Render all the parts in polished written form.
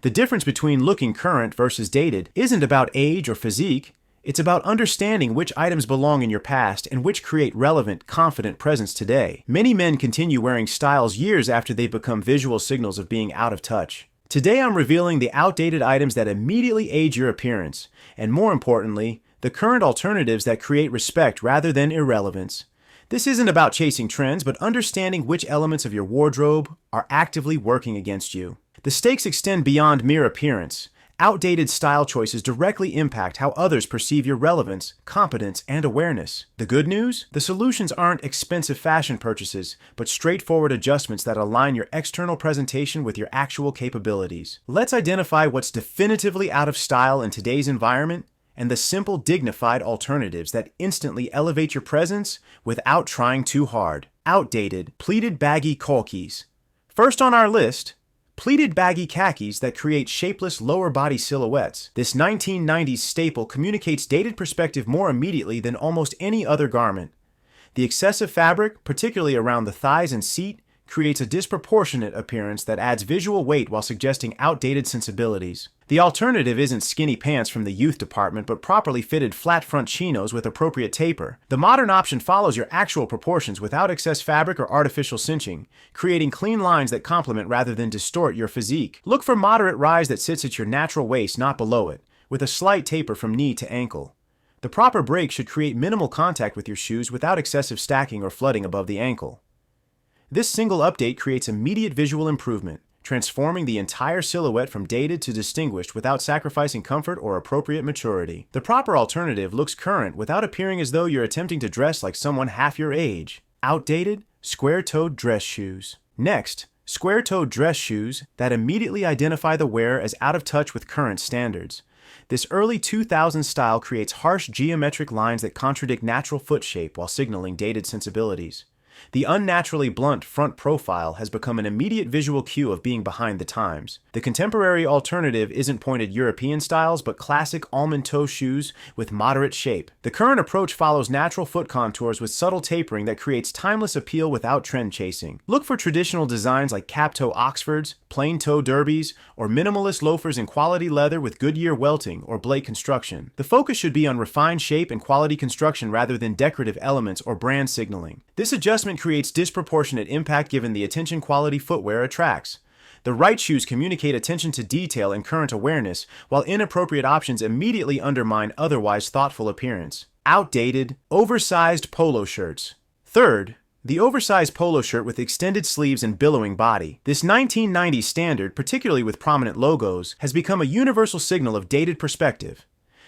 The difference between looking current versus dated isn't about age or physique. It's about understanding which items belong in your past and which create relevant, confident presence today. Many men continue wearing styles years after they've become visual signals of being out of touch. Today I'm revealing the outdated items that immediately age your appearance, and more importantly, the current alternatives that create respect rather than irrelevance. This isn't about chasing trends, but understanding which elements of your wardrobe are actively working against you. The stakes extend beyond mere appearance. Outdated style choices directly impact how others perceive your relevance, competence, and awareness. The good news? The solutions aren't expensive fashion purchases, but straightforward adjustments that align your external presentation with your actual capabilities. Let's identify what's definitively out of style in today's environment and the simple, dignified alternatives that instantly elevate your presence without trying too hard. Outdated, pleated baggy khakis. First on our list, pleated baggy khakis that create shapeless lower body silhouettes. This 1990s staple communicates dated perspective more immediately than almost any other garment. The excessive fabric, particularly around the thighs and seat, creates a disproportionate appearance that adds visual weight while suggesting outdated sensibilities. The alternative isn't skinny pants from the youth department, but properly fitted flat front chinos with appropriate taper. The modern option follows your actual proportions without excess fabric or artificial cinching, creating clean lines that complement rather than distort your physique. Look for moderate rise that sits at your natural waist, not below it, with a slight taper from knee to ankle. The proper break should create minimal contact with your shoes without excessive stacking or flooding above the ankle. This single update creates immediate visual improvement, transforming the entire silhouette from dated to distinguished without sacrificing comfort or appropriate maturity. The proper alternative looks current without appearing as though you're attempting to dress like someone half your age. Outdated, square-toed dress shoes. Next, square-toed dress shoes that immediately identify the wearer as out of touch with current standards. This early 2000s style creates harsh geometric lines that contradict natural foot shape while signaling dated sensibilities. The unnaturally blunt front profile has become an immediate visual cue of being behind the times. The contemporary alternative isn't pointed European styles, but classic almond toe shoes with moderate shape. The current approach follows natural foot contours with subtle tapering that creates timeless appeal without trend chasing. Look for traditional designs like cap-toe Oxfords, plain-toe derbies, or minimalist loafers in quality leather with Goodyear welting or Blake construction. The focus should be on refined shape and quality construction rather than decorative elements or brand signaling. This adjustment creates disproportionate impact given the attention quality footwear attracts. The right shoes communicate attention to detail and current awareness, while inappropriate options immediately undermine otherwise thoughtful appearance. Outdated, oversized polo shirts. Third, the oversized polo shirt with extended sleeves and billowing body. This 1990s standard, particularly with prominent logos, has become a universal signal of dated perspective.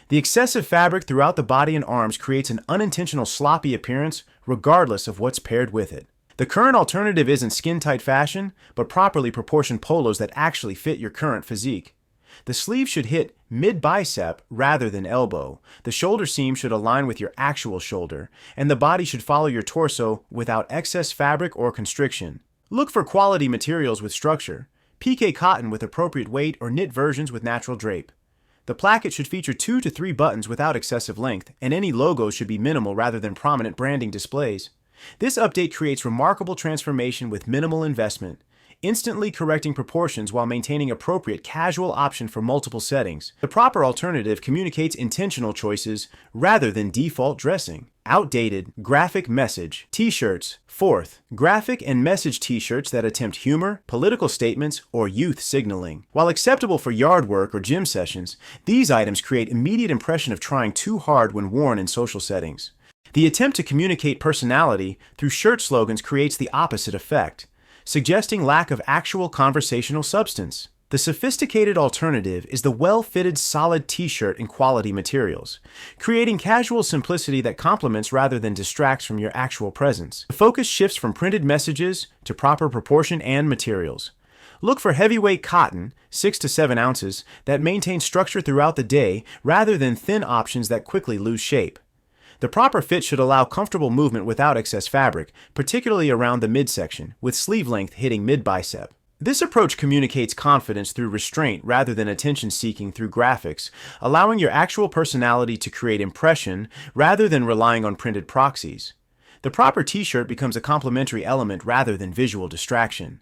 The excessive fabric throughout the body and arms creates an unintentional sloppy appearance regardless of what's paired with it. The current alternative isn't skin-tight fashion, but properly proportioned polos that actually fit your current physique. The sleeve should hit mid-bicep rather than elbow. The shoulder seam should align with your actual shoulder, and the body should follow your torso without excess fabric or constriction. Look for quality materials with structure, PK cotton with appropriate weight or knit versions with natural drape. The placket should feature 2 to 3 buttons without excessive length, and any logos should be minimal rather than prominent branding displays. This update creates remarkable transformation with minimal investment, instantly correcting proportions while maintaining appropriate casual option for multiple settings. The proper alternative communicates intentional choices rather than default dressing. Outdated, graphic message t-shirts. Fourth, graphic and message t-shirts that attempt humor, political statements, or youth signaling. While acceptable for yard work or gym sessions, these items create immediate impression of trying too hard when worn in social settings. The attempt to communicate personality through shirt slogans creates the opposite effect, suggesting lack of actual conversational substance. The sophisticated alternative is the well-fitted solid t-shirt in quality materials, creating casual simplicity that complements rather than distracts from your actual presence. The focus shifts from printed messages to proper proportion and materials. Look for heavyweight cotton, 6 to 7 ounces, that maintain structure throughout the day rather than thin options that quickly lose shape. The proper fit should allow comfortable movement without excess fabric, particularly around the midsection, with sleeve length hitting mid-bicep. This approach communicates confidence through restraint rather than attention-seeking through graphics, allowing your actual personality to create impression rather than relying on printed proxies. The proper t-shirt becomes a complementary element rather than visual distraction.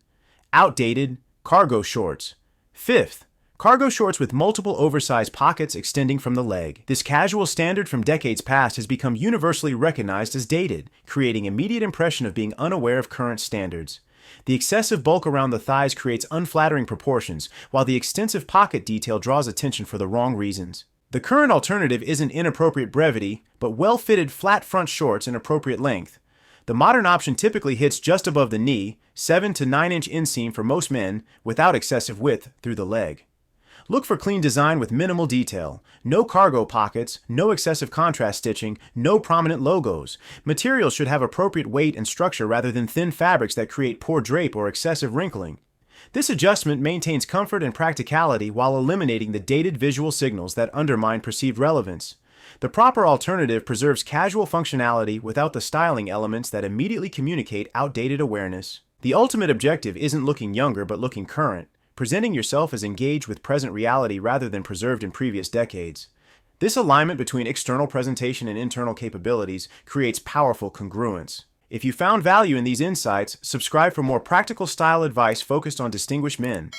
Outdated, cargo shorts. Fifth, Cargo shorts with multiple oversized pockets extending from the leg. This casual standard from decades past has become universally recognized as dated, creating immediate impression of being unaware of current standards. The excessive bulk around the thighs creates unflattering proportions, while the extensive pocket detail draws attention for the wrong reasons. The current alternative isn't inappropriate brevity, but well-fitted flat front shorts in appropriate length. The modern option typically hits just above the knee, 7 to 9 inch inseam for most men, without excessive width through the leg. Look for clean design with minimal detail. No cargo pockets, no excessive contrast stitching, no prominent logos. Materials should have appropriate weight and structure rather than thin fabrics that create poor drape or excessive wrinkling. This adjustment maintains comfort and practicality while eliminating the dated visual signals that undermine perceived relevance. The proper alternative preserves casual functionality without the styling elements that immediately communicate outdated awareness. The ultimate objective isn't looking younger but looking current, presenting yourself as engaged with present reality rather than preserved in previous decades. This alignment between external presentation and internal capabilities creates powerful congruence. If you found value in these insights, subscribe for more practical style advice focused on distinguished men.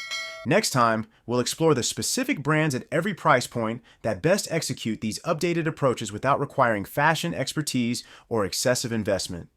Next time, we'll explore the specific brands at every price point that best execute these updated approaches without requiring fashion expertise or excessive investment.